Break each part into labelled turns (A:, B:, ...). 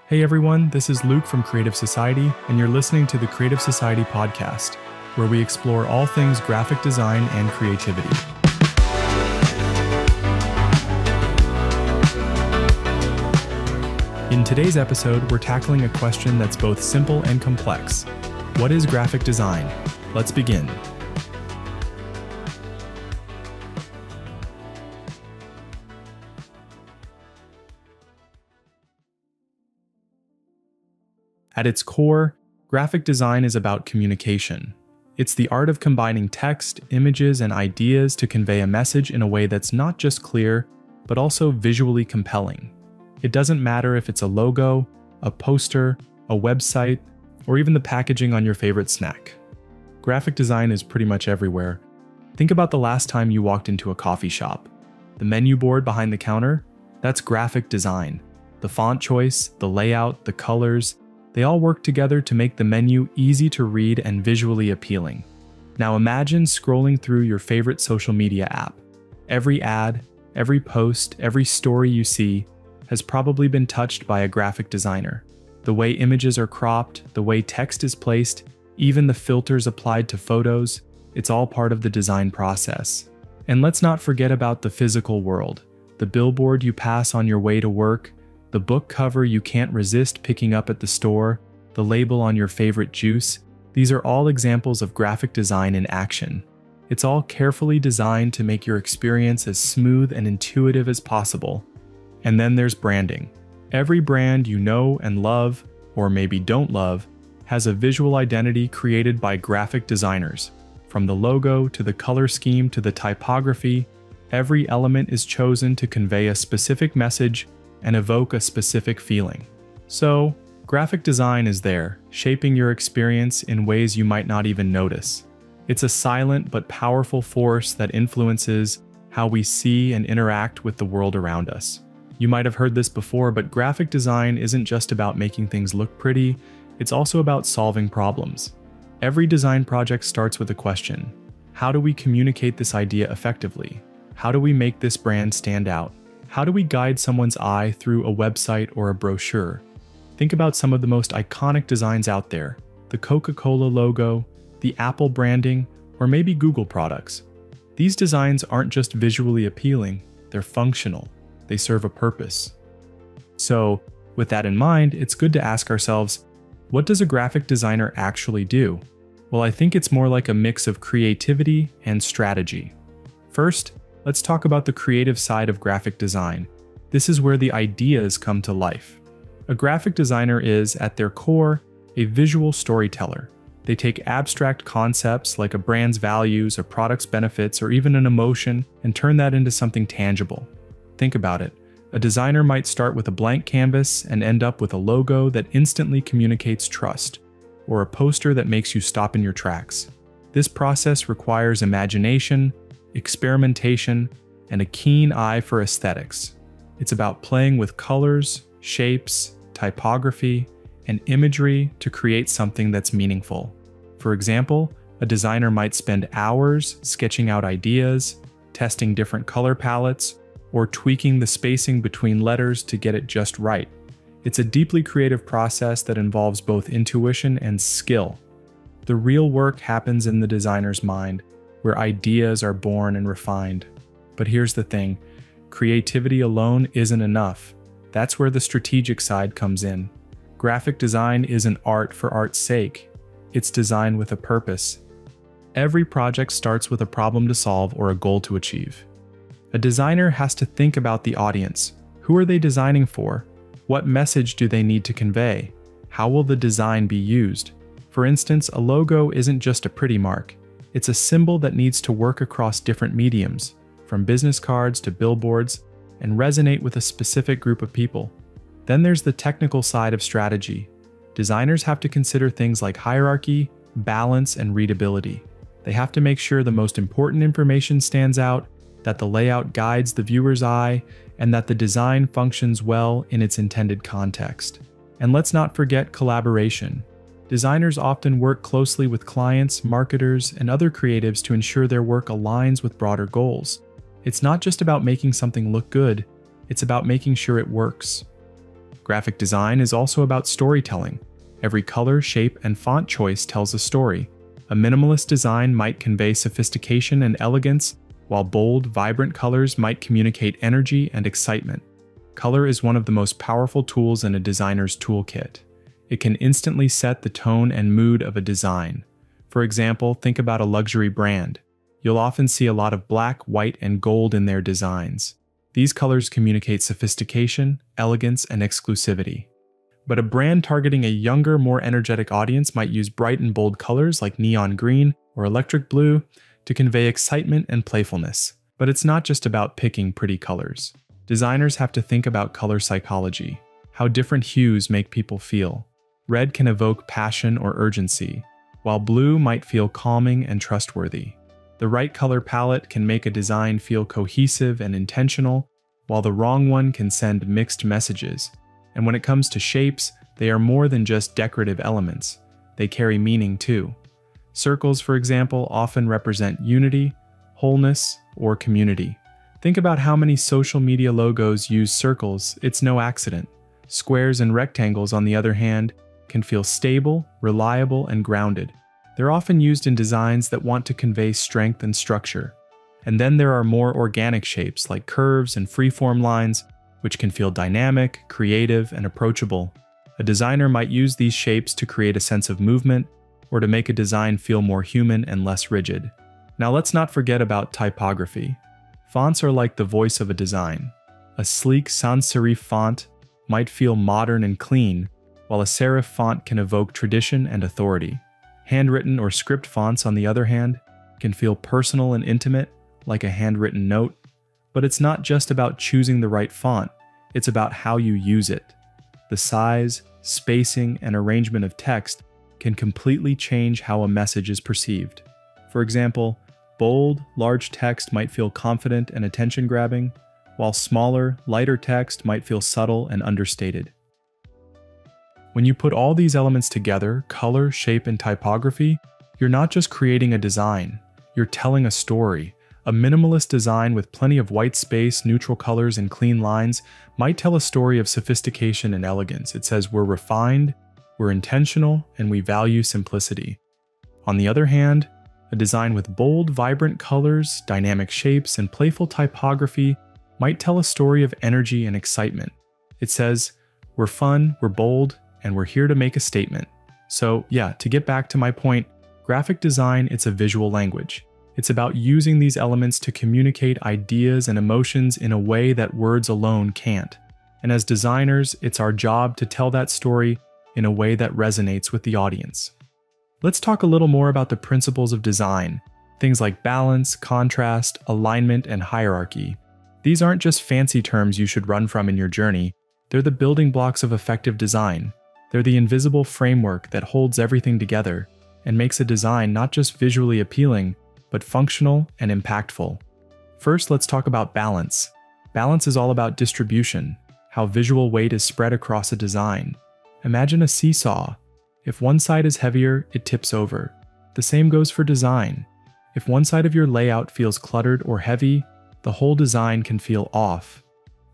A: Hey everyone, this is Luke from Creative Society, and you're listening to the Creative Society podcast, where we explore all things graphic design and creativity. In today's episode, we're tackling a question that's both simple and complex. What is graphic design? Let's begin. At its core, graphic design is about communication. It's the art of combining text, images, and ideas to convey a message in a way that's not just clear, but also visually compelling. It doesn't matter if it's a logo, a poster, a website, or even the packaging on your favorite snack. Graphic design is pretty much everywhere. Think about the last time you walked into a coffee shop. The menu board behind the counter? That's graphic design. The font choice, the layout, the colors, they all work together to make the menu easy to read and visually appealing. Now imagine scrolling through your favorite social media app. Every ad, every post, every story you see has probably been touched by a graphic designer. The way images are cropped, the way text is placed, even the filters applied to photos, it's all part of the design process. And let's not forget about the physical world. The billboard you pass on your way to work, the book cover you can't resist picking up at the store, the label on your favorite juice, these are all examples of graphic design in action. It's all carefully designed to make your experience as smooth and intuitive as possible. And then there's branding. Every brand you know and love, or maybe don't love, has a visual identity created by graphic designers. From the logo to the color scheme to the typography, every element is chosen to convey a specific message and evoke a specific feeling. So, graphic design is there, shaping your experience in ways you might not even notice. It's a silent but powerful force that influences how we see and interact with the world around us. You might have heard this before, but graphic design isn't just about making things look pretty, it's also about solving problems. Every design project starts with a question. How do we communicate this idea effectively? How do we make this brand stand out? How do we guide someone's eye through a website or a brochure? Think about some of the most iconic designs out there. The Coca-Cola logo, the Apple branding, or maybe Google products. These designs aren't just visually appealing, they're functional. They serve a purpose. So, with that in mind, it's good to ask ourselves, what does a graphic designer actually do? Well, I think it's more like a mix of creativity and strategy. First, let's talk about the creative side of graphic design. This is where the ideas come to life. A graphic designer is, at their core, a visual storyteller. They take abstract concepts like a brand's values, a product's benefits, or even an emotion and turn that into something tangible. Think about it. A designer might start with a blank canvas and end up with a logo that instantly communicates trust, or a poster that makes you stop in your tracks. This process requires imagination, experimentation, and a keen eye for aesthetics. It's about playing with colors, shapes, typography, and imagery to create something that's meaningful. For example, a designer might spend hours sketching out ideas, testing different color palettes, or tweaking the spacing between letters to get it just right. It's a deeply creative process that involves both intuition and skill. The real work happens in the designer's mind, where ideas are born and refined. But here's the thing, creativity alone isn't enough. That's where the strategic side comes in. Graphic design isn't art for art's sake. It's design with a purpose. Every project starts with a problem to solve or a goal to achieve. A designer has to think about the audience. Who are they designing for? What message do they need to convey? How will the design be used? For instance, a logo isn't just a pretty mark. It's a symbol that needs to work across different mediums, from business cards to billboards, and resonate with a specific group of people. Then there's the technical side of strategy. Designers have to consider things like hierarchy, balance, and readability. They have to make sure the most important information stands out, that the layout guides the viewer's eye, and that the design functions well in its intended context. And let's not forget collaboration. Designers often work closely with clients, marketers, and other creatives to ensure their work aligns with broader goals. It's not just about making something look good, it's about making sure it works. Graphic design is also about storytelling. Every color, shape, and font choice tells a story. A minimalist design might convey sophistication and elegance, while bold, vibrant colors might communicate energy and excitement. Color is one of the most powerful tools in a designer's toolkit. It can instantly set the tone and mood of a design. For example, think about a luxury brand. You'll often see a lot of black, white, and gold in their designs. These colors communicate sophistication, elegance, and exclusivity. But a brand targeting a younger, more energetic audience might use bright and bold colors like neon green or electric blue to convey excitement and playfulness. But it's not just about picking pretty colors. Designers have to think about color psychology, how different hues make people feel. Red can evoke passion or urgency, while blue might feel calming and trustworthy. The right color palette can make a design feel cohesive and intentional, while the wrong one can send mixed messages. And when it comes to shapes, they are more than just decorative elements. They carry meaning too. Circles, for example, often represent unity, wholeness, or community. Think about how many social media logos use circles. It's no accident. Squares and rectangles, on the other hand, can feel stable, reliable, and grounded. They're often used in designs that want to convey strength and structure. And then there are more organic shapes like curves and freeform lines, which can feel dynamic, creative, and approachable. A designer might use these shapes to create a sense of movement or to make a design feel more human and less rigid. Now let's not forget about typography. Fonts are like the voice of a design. A sleek sans serif font might feel modern and clean, while a serif font can evoke tradition and authority. Handwritten or script fonts, on the other hand, can feel personal and intimate, like a handwritten note. But it's not just about choosing the right font, it's about how you use it. The size, spacing, and arrangement of text can completely change how a message is perceived. For example, bold, large text might feel confident and attention-grabbing, while smaller, lighter text might feel subtle and understated. When you put all these elements together, color, shape, and typography, you're not just creating a design, you're telling a story. A minimalist design with plenty of white space, neutral colors, and clean lines might tell a story of sophistication and elegance. It says we're refined, we're intentional, and we value simplicity. On the other hand, a design with bold, vibrant colors, dynamic shapes, and playful typography might tell a story of energy and excitement. It says, we're fun, we're bold, and we're here to make a statement. So yeah, to get back to my point, graphic design, it's a visual language. It's about using these elements to communicate ideas and emotions in a way that words alone can't. And as designers, it's our job to tell that story in a way that resonates with the audience. Let's talk a little more about the principles of design, things like balance, contrast, alignment, and hierarchy. These aren't just fancy terms you should run from in your journey, they're the building blocks of effective design. They're the invisible framework that holds everything together and makes a design not just visually appealing, but functional and impactful. First, let's talk about balance. Balance is all about distribution, how visual weight is spread across a design. Imagine a seesaw. If one side is heavier, it tips over. The same goes for design. If one side of your layout feels cluttered or heavy, the whole design can feel off.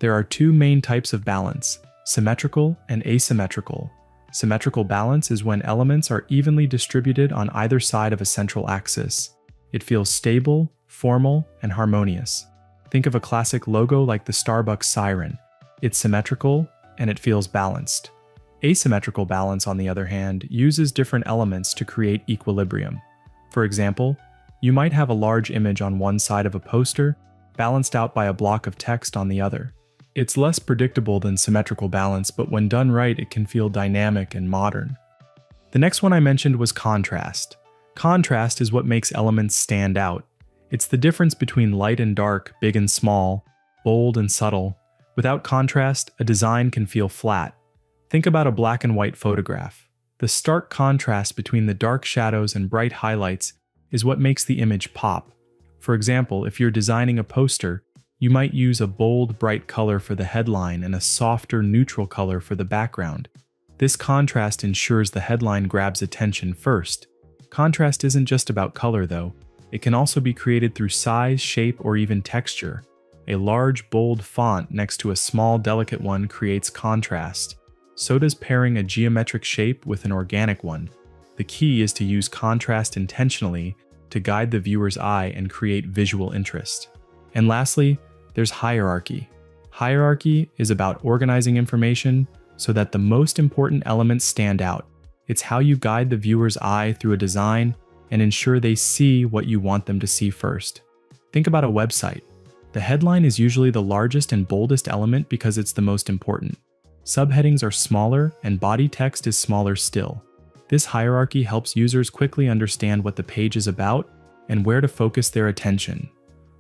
A: There are two main types of balance, symmetrical and asymmetrical. Symmetrical balance is when elements are evenly distributed on either side of a central axis. It feels stable, formal, and harmonious. Think of a classic logo like the Starbucks siren. It's symmetrical, and it feels balanced. Asymmetrical balance, on the other hand, uses different elements to create equilibrium. For example, you might have a large image on one side of a poster, balanced out by a block of text on the other. It's less predictable than symmetrical balance, but when done right, it can feel dynamic and modern. The next one I mentioned was contrast. Contrast is what makes elements stand out. It's the difference between light and dark, big and small, bold and subtle. Without contrast, a design can feel flat. Think about a black and white photograph. The stark contrast between the dark shadows and bright highlights is what makes the image pop. For example, if you're designing a poster, you might use a bold, bright color for the headline and a softer, neutral color for the background. This contrast ensures the headline grabs attention first. Contrast isn't just about color, though. It can also be created through size, shape, or even texture. A large, bold font next to a small, delicate one creates contrast. so does pairing a geometric shape with an organic one. The key is to use contrast intentionally to guide the viewer's eye and create visual interest. And lastly, there's hierarchy. Hierarchy is about organizing information so that the most important elements stand out. It's how you guide the viewer's eye through a design and ensure they see what you want them to see first. Think about a website. The headline is usually the largest and boldest element because it's the most important. Subheadings are smaller and body text is smaller still. This hierarchy helps users quickly understand what the page is about and where to focus their attention.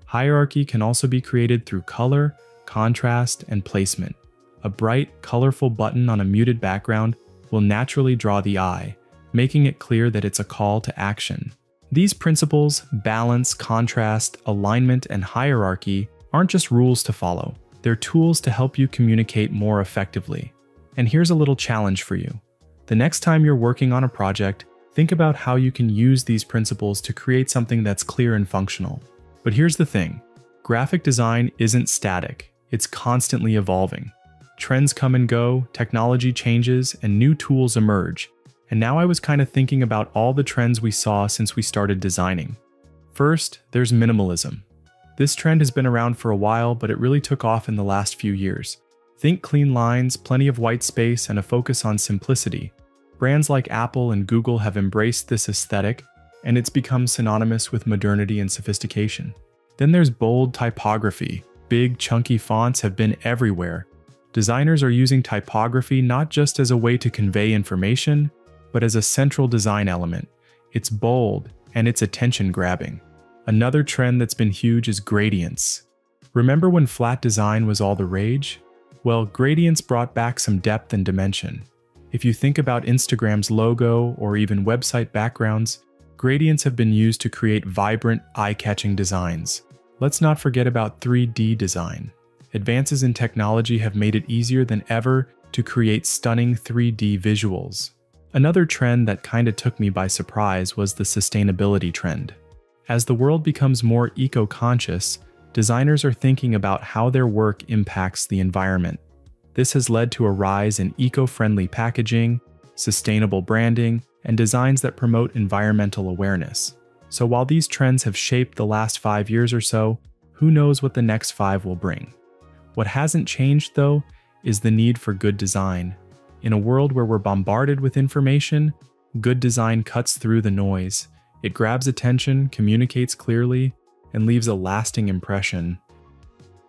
A: Hierarchy can also be created through color, contrast, and placement. A bright, colorful button on a muted background will naturally draw the eye, making it clear that it's a call to action. These principles, balance, contrast, alignment, and hierarchy, aren't just rules to follow. They're tools to help you communicate more effectively. And here's a little challenge for you. The next time you're working on a project, think about how you can use these principles to create something that's clear and functional. But here's the thing. Graphic design isn't static. It's constantly evolving. Trends come and go, technology changes, and new tools emerge. And now I was kind of thinking about all the trends we saw since we started designing. First, there's minimalism. This trend has been around for a while, but it really took off in the last few years. Think clean lines, plenty of white space, and a focus on simplicity. Brands like Apple and Google have embraced this aesthetic, and it's become synonymous with modernity and sophistication. Then there's bold typography. Big, chunky fonts have been everywhere. Designers are using typography not just as a way to convey information, but as a central design element. It's bold, and it's attention-grabbing. Another trend that's been huge is gradients. Remember when flat design was all the rage? Well, gradients brought back some depth and dimension. If you think about Instagram's logo or even website backgrounds, gradients have been used to create vibrant, eye-catching designs. Let's not forget about 3D design. Advances in technology have made it easier than ever to create stunning 3D visuals. Another trend that kinda took me by surprise was the sustainability trend. As the world becomes more eco-conscious, designers are thinking about how their work impacts the environment. This has led to a rise in eco-friendly packaging, sustainable branding, and designs that promote environmental awareness. So while these trends have shaped the last 5 years or so, who knows what the next 5 will bring? What hasn't changed, though, is the need for good design. In a world where we're bombarded with information, good design cuts through the noise. It grabs attention, communicates clearly, and leaves a lasting impression.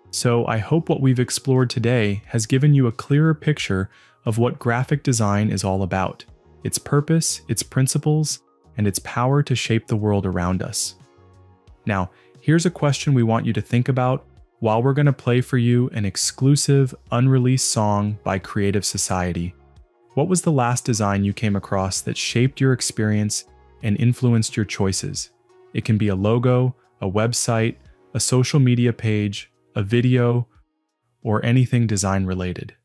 A: So I hope what we've explored today has given you a clearer picture of what graphic design is all about, its purpose, its principles, and its power to shape the world around us. Now, here's a question we want you to think about while we're going to play for you an exclusive, unreleased song by Creative Society. What was the last design you came across that shaped your experience and influenced your choices? It can be a logo, a website, a social media page, a video, or anything design related.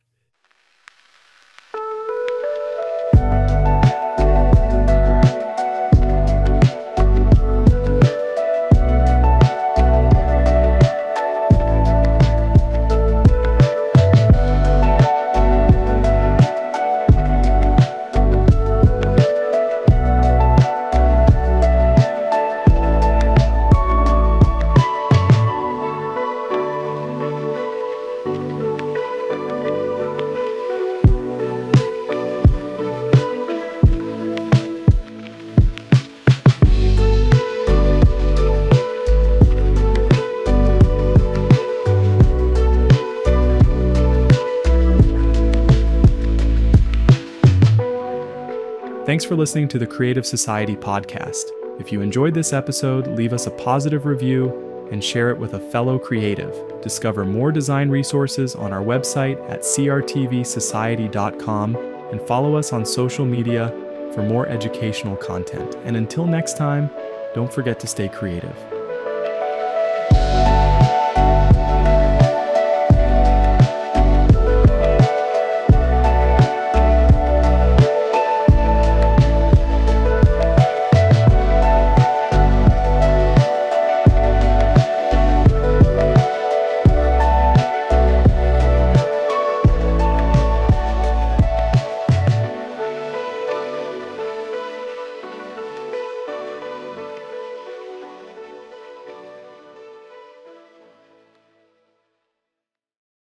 A: Thanks for listening to the Creative Society podcast. If you enjoyed this episode, leave us a positive review and share it with a fellow creative. Discover more design resources on our website at crtvsociety.com and follow us on social media for more educational content. And until next time, don't forget to stay creative.